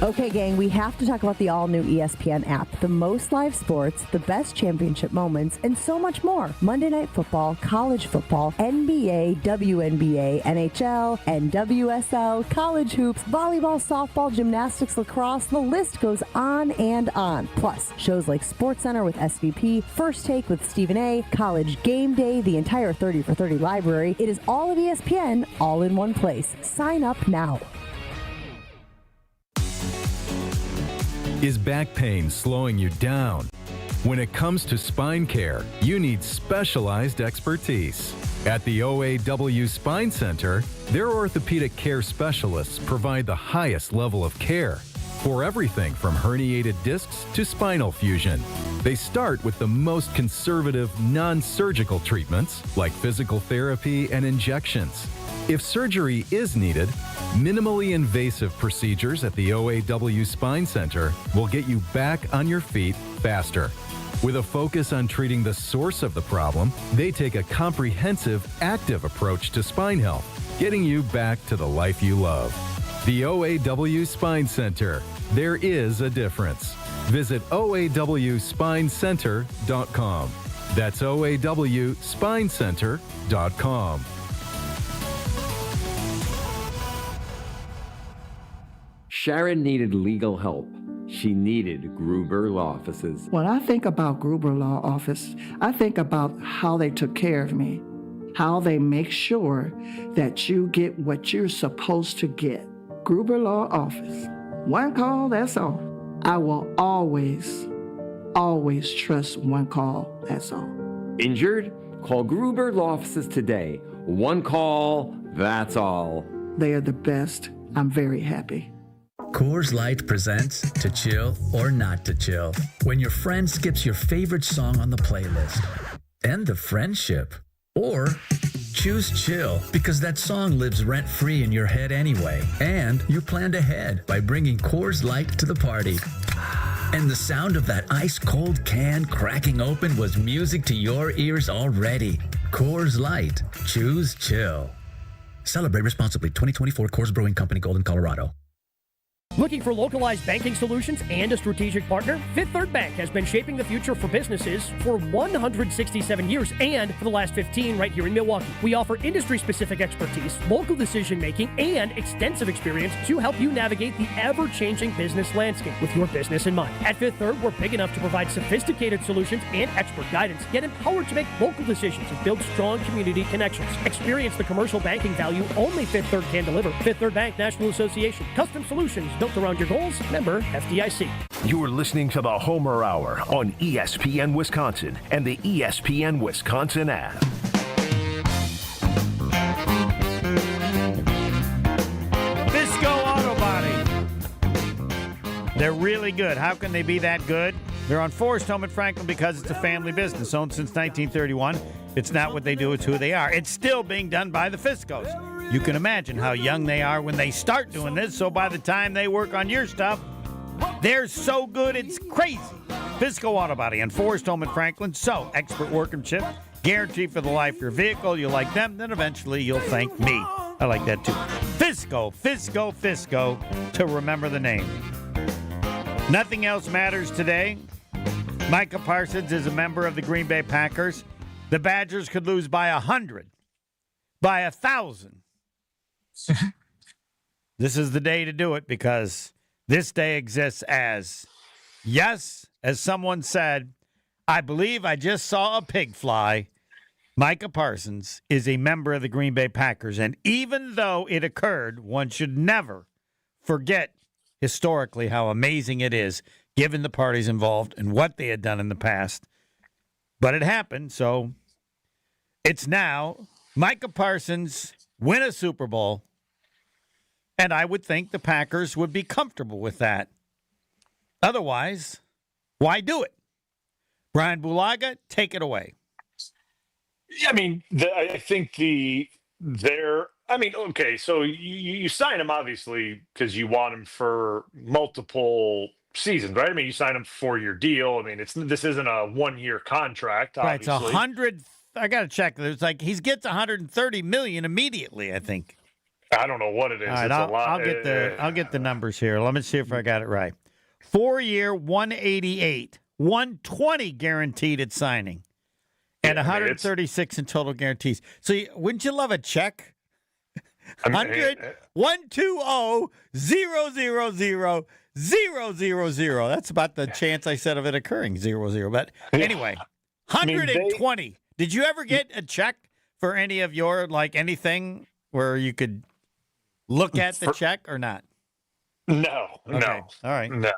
Okay, gang, we have to talk about the all-new ESPN app. The most live sports, the best championship moments, and so much more. Monday Night Football, college football, NBA, WNBA, NHL, NWSL, college hoops, volleyball, softball, gymnastics, lacrosse, the list goes on and on. Plus, shows like SportsCenter with SVP, First Take with Stephen A., College Game Day, the entire 30 for 30 library. It is all of ESPN, all in one place. Sign up now. Is back pain slowing you down? When it comes to spine care, you need specialized expertise. At the OAW Spine Center, their orthopedic care specialists provide the highest level of care for everything from herniated discs to spinal fusion. They start with the most conservative, non-surgical treatments like physical therapy and injections. If surgery is needed, minimally invasive procedures at the OAW Spine Center will get you back on your feet faster. With a focus on treating the source of the problem, they take a comprehensive, active approach to spine health, getting you back to the life you love. The OAW Spine Center. There is a difference. Visit oawspinecenter.com. That's oawspinecenter.com. Sharon needed legal help. She needed Gruber Law Offices. When I think about Gruber Law Office, I think about how they took care of me, how they make sure that you get what you're supposed to get. Gruber Law Office. One call, that's all. I will always trust one call, that's all. Injured? Call Gruber Law Offices today. One call, that's all. They are the best. I'm very happy. Coors Light presents To Chill or Not to Chill. When your friend skips your favorite song on the playlist. End the friendship. Or choose chill because that song lives rent-free in your head anyway. And you planned ahead by bringing Coors Light to the party. And the sound of that ice-cold can cracking open was music to your ears already. Coors Light. Choose chill. Celebrate responsibly. 2024 Coors Brewing Company, Golden, Colorado. Looking for localized banking solutions and a strategic partner? Fifth Third Bank has been shaping the future for businesses for 167 years and for the last 15 right here in Milwaukee. We offer industry-specific expertise, local decision-making, and extensive experience to help you navigate the ever-changing business landscape with your business in mind. At Fifth Third, we're big enough to provide sophisticated solutions and expert guidance, yet empowered to make local decisions and build strong community connections. Experience the commercial banking value only Fifth Third can deliver. Fifth Third Bank National Association. Custom solutions built around your goals. Member FDIC. You're listening to the Homer Hour on ESPN Wisconsin and the ESPN Wisconsin app. Bisco Auto Body. They're really good. How can they be that good? They're on Forest Home at Franklin because it's a family business owned since 1931. It's not what they do, it's who they are. It's still being done by the Fiscos. You can imagine how young they are when they start doing this, so by the time they work on your stuff, they're so good it's crazy. Fisco Auto Body and Forest Home at Franklin. So, expert workmanship, guaranteed for the life of your vehicle. You like them, then eventually you'll thank me. I like that too. Fisco, Fisco, Fisco, to remember the name. Nothing else matters today. Micah Parsons is a member of the Green Bay Packers. The Badgers could lose by 100, by 1,000. This is the day to do it because this day exists as, yes, as someone said, I believe I just saw a pig fly. Micah Parsons is a member of the Green Bay Packers. And even though it occurred, one should never forget historically how amazing it is, given the parties involved and what they had done in the past. But it happened, so it's now Micah Parsons win a Super Bowl, and I would think the Packers would be comfortable with that. Otherwise, why do it? Brian Bulaga, take it away. Yeah, I mean, I think okay, so you sign him obviously because you want him for multiple seasons, right? I mean, you sign him for a 4-year deal. I mean, this isn't a 1-year contract, obviously. Right, it's I got to check. There's like he gets $130 million immediately, I think. I don't know what it is. All right, It's a lot. I'll get the numbers here. Let me see if I got it right. 4-year, 188, 120 guaranteed at signing, and 136 in total guarantees. So wouldn't you love a check? 100 120 000 000. That's about the chance I said of it occurring 00. But anyway, 120. Did you ever get a check for any of your anything where you could look at the check or not? No. Okay. All right. No.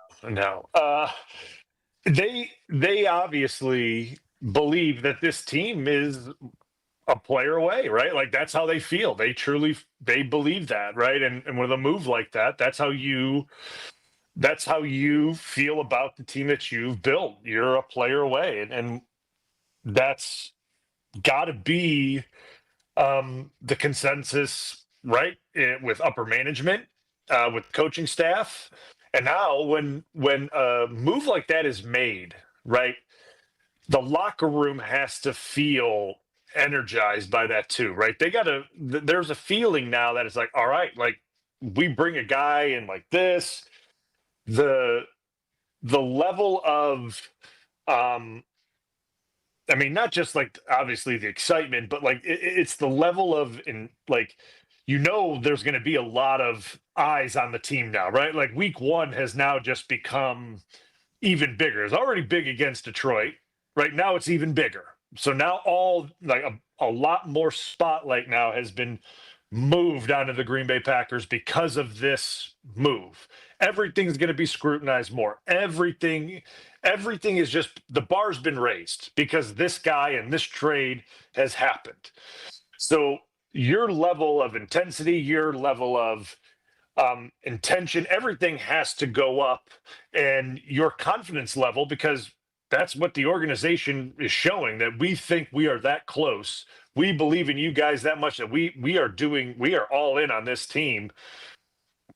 They obviously believe that this team is a player away, right? Like that's how they feel. They believe that, right? And with a move like that, that's how you feel about the team that you've built. You're a player away, and that's got to be the consensus, right? With upper management, with coaching staff, and now when a move like that is made, right, the locker room has to feel energized by that too, right? There's a feeling now that it's like, all right, like we bring a guy in like this, the level of not just like obviously the excitement, but like it's the level of there's going to be a lot of eyes on the team now, right? Like week 1 has now just become even bigger. It's already big against Detroit. Right now it's even bigger. So now a lot more spotlight now has been moved onto the Green Bay Packers because of this move. Everything's going to be scrutinized more. Everything is just, the bar's been raised because this guy and this trade has happened. So your level of intensity, your level of intention, everything has to go up, and your confidence level, because that's what the organization is showing, that we think we are that close. We believe in you guys that much that we are all in on this team.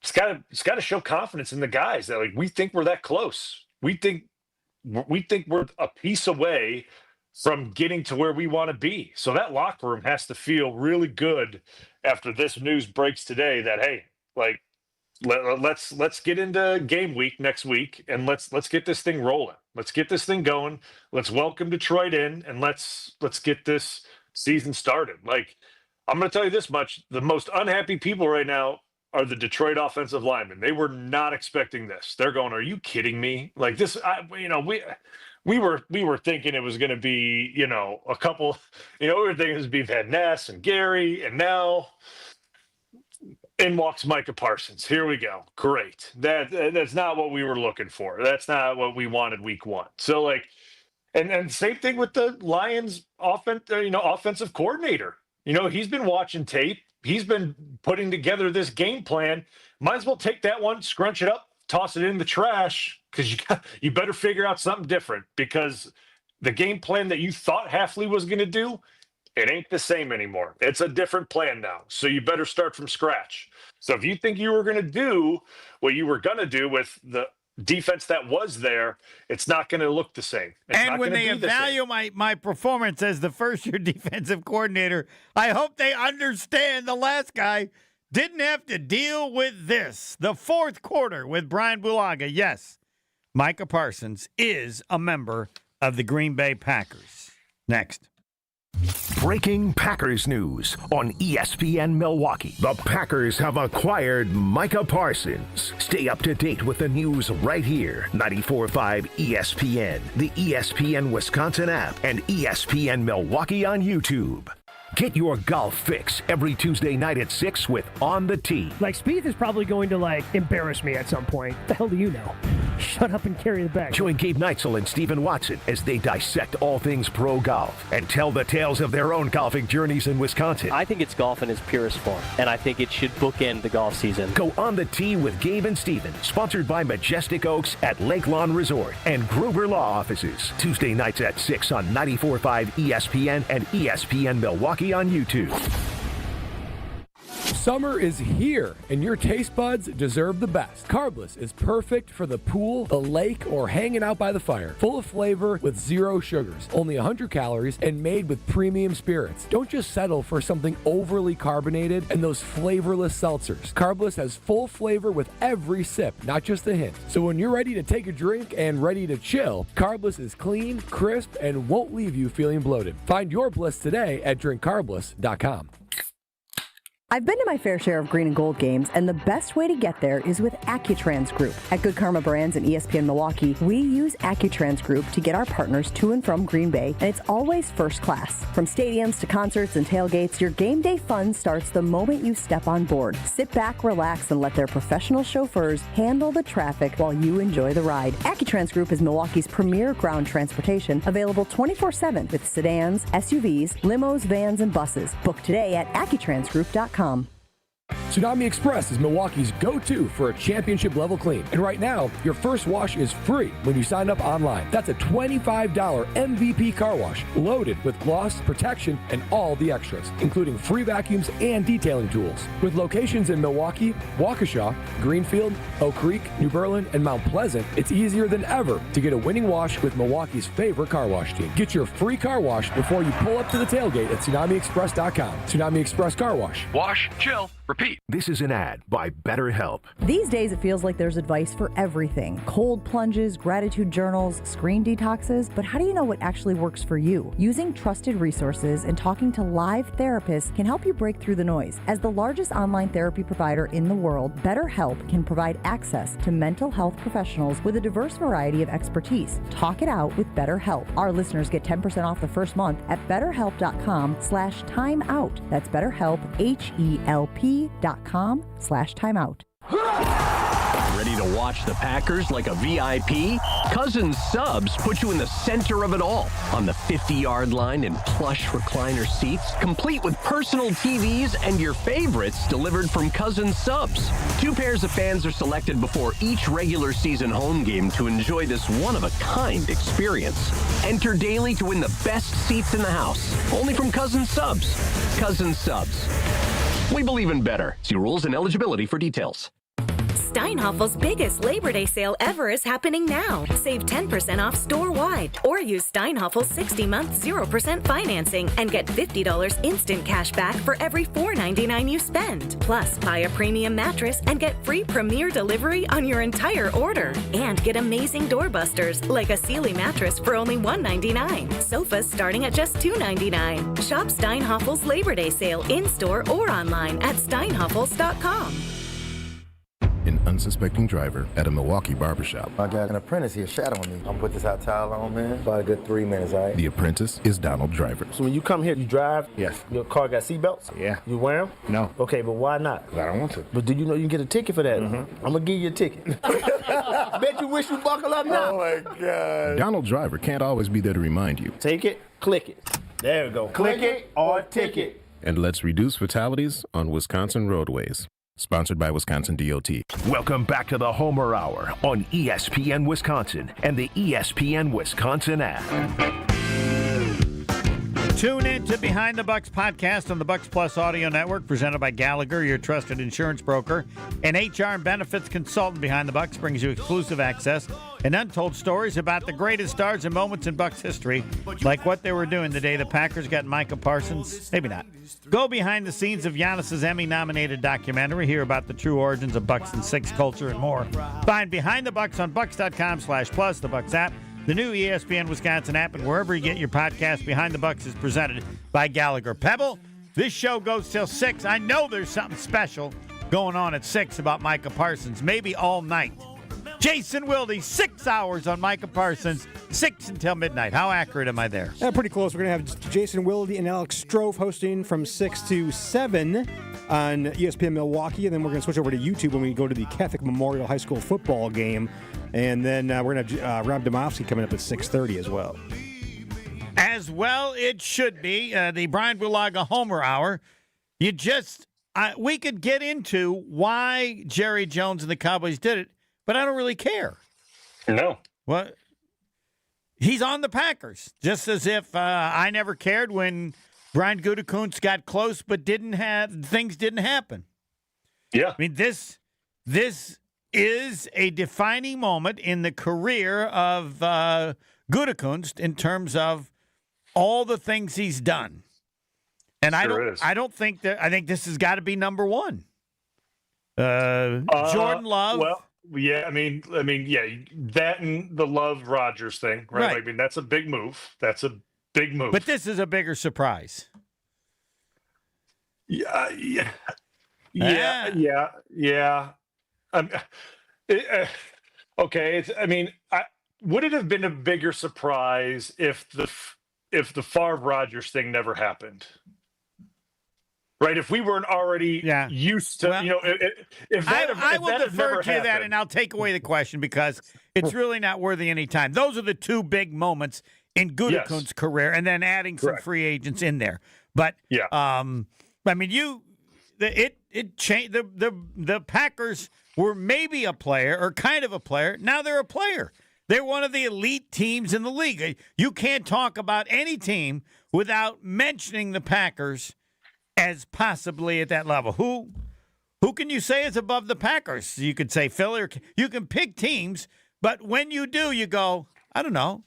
It's got to show confidence in the guys that like we think we're that close. We think we're a piece away from getting to where we want to be. So that locker room has to feel really good after this news breaks today that, hey, like let's get into game week next week and let's get this thing rolling. Let's get this thing going. Let's welcome Detroit in, and let's get this season started. Like, I'm going to tell you this much: the most unhappy people right now are the Detroit offensive linemen. They were not expecting this. They're going, "Are you kidding me?" Like this, we were thinking it was going to be, a couple, we were thinking it was be Van Ness and Gary, and now in walks Micah Parsons. Here we go. Great. That's not what we were looking for. That's not what we wanted week 1. So like, and same thing with the Lions offensive coordinator. He's been watching tape. He's been putting together this game plan. Might as well take that one, scrunch it up, toss it in the trash, because you better figure out something different, because the game plan that you thought Hafley was going to do, it ain't the same anymore. It's a different plan now. So you better start from scratch. So if you think you were going to do what you were going to do with the defense that was there, it's not going to look the same. And when they evaluate my performance as the first-year defensive coordinator, I hope they understand the last guy didn't have to deal with this. The fourth quarter with Brian Bulaga. Yes, Micah Parsons is a member of the Green Bay Packers. Next. Breaking Packers news on ESPN Milwaukee. The Packers have acquired Micah Parsons. Stay up to date with the news right here. 94.5 ESPN, the ESPN Wisconsin app, and ESPN Milwaukee on YouTube. Get your golf fix every Tuesday night at 6 with On the Tee. Like, Spieth is probably going to, embarrass me at some point. The hell do you know? Shut up and carry the bag. Join Gabe Neitzel and Stephen Watson as they dissect all things pro golf and tell the tales of their own golfing journeys in Wisconsin. I think it's golf in its purest form, and I think it should bookend the golf season. Go On the Tee with Gabe and Stephen, sponsored by Majestic Oaks at Lake Lawn Resort and Gruber Law Offices. Tuesday nights at 6 on 94.5 ESPN and ESPN Milwaukee on YouTube. Summer is here, and your taste buds deserve the best. Carbless is perfect for the pool, the lake, or hanging out by the fire. Full of flavor with 0 sugars, only 100 calories, and made with premium spirits. Don't just settle for something overly carbonated and those flavorless seltzers. Carbless has full flavor with every sip, not just a hint. So when you're ready to take a drink and ready to chill, Carbless is clean, crisp, and won't leave you feeling bloated. Find your bliss today at drinkcarbless.com. I've been to my fair share of green and gold games, and the best way to get there is with Accutrans Group. At Good Karma Brands and ESPN Milwaukee, we use Accutrans Group to get our partners to and from Green Bay, and it's always first class. From stadiums to concerts and tailgates, your game day fun starts the moment you step on board. Sit back, relax, and let their professional chauffeurs handle the traffic while you enjoy the ride. Accutrans Group is Milwaukee's premier ground transportation, available 24/7 with sedans, SUVs, limos, vans, and buses. Book today at AccuTransGroup.com. Tsunami Express is Milwaukee's go-to for a championship-level clean. And right now, your first wash is free when you sign up online. That's a $25 MVP car wash, loaded with gloss, protection, and all the extras, including free vacuums and detailing tools. With locations in Milwaukee, Waukesha, Greenfield, Oak Creek, New Berlin, and Mount Pleasant, it's easier than ever to get a winning wash with Milwaukee's favorite car wash team. Get your free car wash before you pull up to the tailgate at TsunamiExpress.com. Tsunami Express Car Wash. Wash, chill, repeat. This is an ad by BetterHelp. These days, it feels like there's advice for everything. Cold plunges, gratitude journals, screen detoxes. But how do you know what actually works for you? Using trusted resources and talking to live therapists can help you break through the noise. As the largest online therapy provider in the world, BetterHelp can provide access to mental health professionals with a diverse variety of expertise. Talk it out with BetterHelp. Our listeners get 10% off the first month at BetterHelp.com/timeout. That's BetterHelp, HELP.com/timeout. Ready to watch the Packers like a VIP? Cousins Subs put you in the center of it all on the 50-yard line in plush recliner seats, complete with personal TVs and your favorites delivered from Cousins Subs. 2 pairs of fans are selected before each regular season home game to enjoy this one-of-a-kind experience. Enter daily to win the best seats in the house, only from Cousins Subs. Cousins Subs. We believe in better. See rules and eligibility for details. Steinhaffel's biggest Labor Day sale ever is happening now. Save 10% off store-wide or use Steinhaffel's 60-month 0% financing and get $50 instant cash back for every $4.99 you spend. Plus, buy a premium mattress and get free premier delivery on your entire order. And get amazing doorbusters like a Sealy mattress for only $199. Sofas starting at just $299. Shop Steinhaffel's Labor Day sale in-store or online at steinhaffels.com. An unsuspecting driver at a Milwaukee barbershop. I got an apprentice here shadowing me. I'm gonna put this hot towel on, man. About a good 3 minutes, all right? The apprentice is Donald Driver. So when you come here, you drive? Yes. Your car got seatbelts? Yeah. You wear them? No. Okay, but why not? I don't want to. But do you know you can get a ticket for that? I'm gonna give you a ticket. Bet you wish you buckle up now. Oh my God. Donald Driver can't always be there to remind you. Take it, click it. There we go. Click it or ticket. And let's reduce fatalities on Wisconsin roadways. Sponsored by Wisconsin DOT. Welcome back to the Homer Hour on ESPN Wisconsin and the ESPN Wisconsin app. Tune in to Behind the Bucks podcast on the Bucks Plus Audio Network, presented by Gallagher, your trusted insurance broker. And HR and benefits consultant Behind the Bucks brings you exclusive access and untold stories about the greatest stars and moments in Bucks history, like what they were doing the day the Packers got Micah Parsons. Maybe not. Go behind the scenes of Giannis's Emmy-nominated documentary. Hear about the true origins of Bucks and Six culture and more. Find Behind the Bucks on Bucks.com/plus, the Bucks app, the new ESPN Wisconsin app, and wherever you get your podcast. Behind the Bucks is presented by Gallagher. Pebble, this show goes till 6. I know there's something special going on at 6 about Micah Parsons, maybe all night. Jason Wilde, 6 hours on Micah Parsons, 6 until midnight. How accurate am I there? Pretty close. We're going to have Jason Wilde and Alex Strouf hosting from 6 to 7 on ESPN Milwaukee, and then we're going to switch over to YouTube when we go to the Catholic Memorial High School football game, and then we're going to have Rob Domofsky coming up at 6:30 as well. As well it should be. The Brian Bulaga Homer Hour. We could get into why Jerry Jones and the Cowboys did it, but I don't really care. No. What? He's on the Packers, just as if I never cared when Brian Gutekunst got close, but things didn't happen. Yeah. I mean, this is a defining moment in the career of Gutekunst in terms of all the things he's done. And I think this has got to be number one. Jordan Love. Well, yeah, I mean, yeah, that and the Love Rodgers thing, right? I mean, that's a big move. That's a big move. But this is a bigger surprise. Yeah. Okay. Would it have been a bigger surprise if the Favre Rodgers thing never happened? Right, if we weren't already used to, I will defer to that, and I'll take away the question because it's really not worthy any time. Those are the two big moments in Gutekunst's career, and then adding some free agents in there. But I mean, it changed. The Packers were maybe a player or kind of a player. Now they're a player. They're one of the elite teams in the league. You can't talk about any team without mentioning the Packers as possibly at that level. Who can you say is above the Packers? You could say Philly, or you can pick teams, but when you do, you go, I don't know.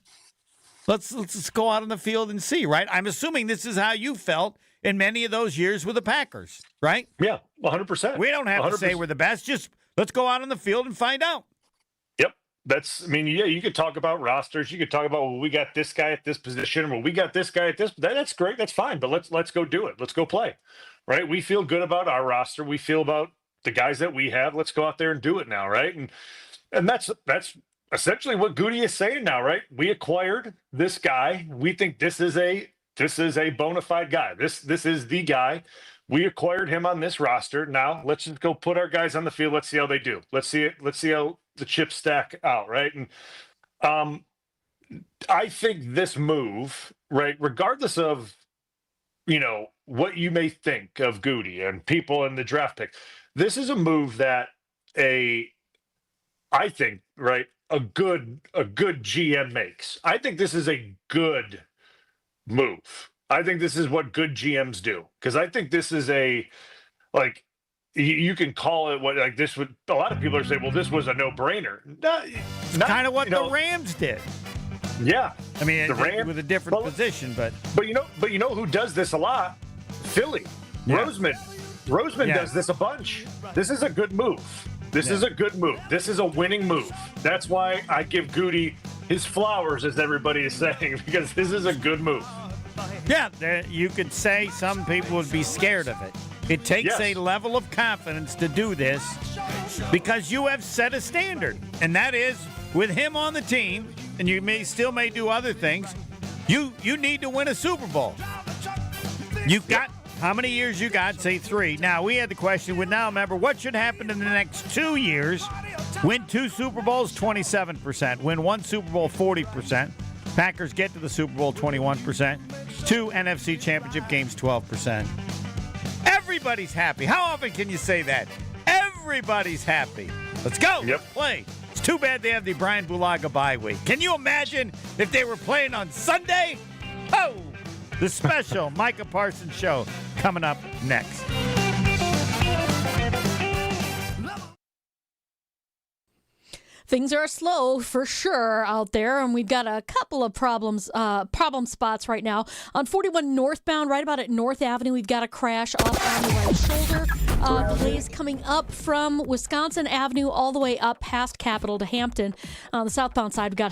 Let's just go out on the field and see, right? I'm assuming this is how you felt in many of those years with the Packers, right? Yeah, 100%. We don't have 100%. To say we're the best. Just let's go out on the field and find out. Yep. You could talk about rosters. You could talk about, well, we got this guy at this position. Well, we got this guy at this. That's great. That's fine. But let's go do it. Let's go play. Right? We feel good about our roster. We feel about the guys that we have. Let's go out there and do it now, right? And that's essentially what Goody is saying now, right? We acquired this guy. We think this is a bona fide guy. This is the guy. We acquired him on this roster. Now let's just go put our guys on the field. Let's see how they do. Let's see how the chips stack out, right? And I think this move, right, regardless of what you may think of Goody and people in the draft pick, this is a move that I think, right, a good GM makes. I think this is a good move. I think this is what good GMs do, because I think this is you can call it this would. A lot of people are saying, well, this was a no-brainer. Kind of what the Rams did. Yeah, I mean, the Rams with a different position, but you know who does this a lot? Philly. Yeah. Roseman does this a bunch. This is a good move. This is a good move. This is a winning move. That's why I give Goody his flowers, as everybody is saying, because this is a good move. Yeah, you could say some people would be scared of it. It takes a level of confidence to do this because you have set a standard, and that is with him on the team, and you may do other things. You need to win a Super Bowl. You've got how many years you got? Say 3. Now, we had the question, remember, what should happen in the next 2 years? Win 2 Super Bowls, 27%. Win 1 Super Bowl, 40%. Packers get to the Super Bowl, 21%. 2 NFC Championship games, 12%. Everybody's happy. How often can you say that? Everybody's happy. Let's go. Yep. Play. It's too bad they have the Brian Bulaga bye week. Can you imagine if they were playing on Sunday? Oh! The special Micah Parsons show coming up next. Things are slow for sure out there, and we've got a couple of problem spots right now. On 41 northbound, right about at North Avenue, we've got a crash off on the right shoulder. Delays coming up from Wisconsin Avenue all the way up past Capitol to Hampton. On the southbound side, we've got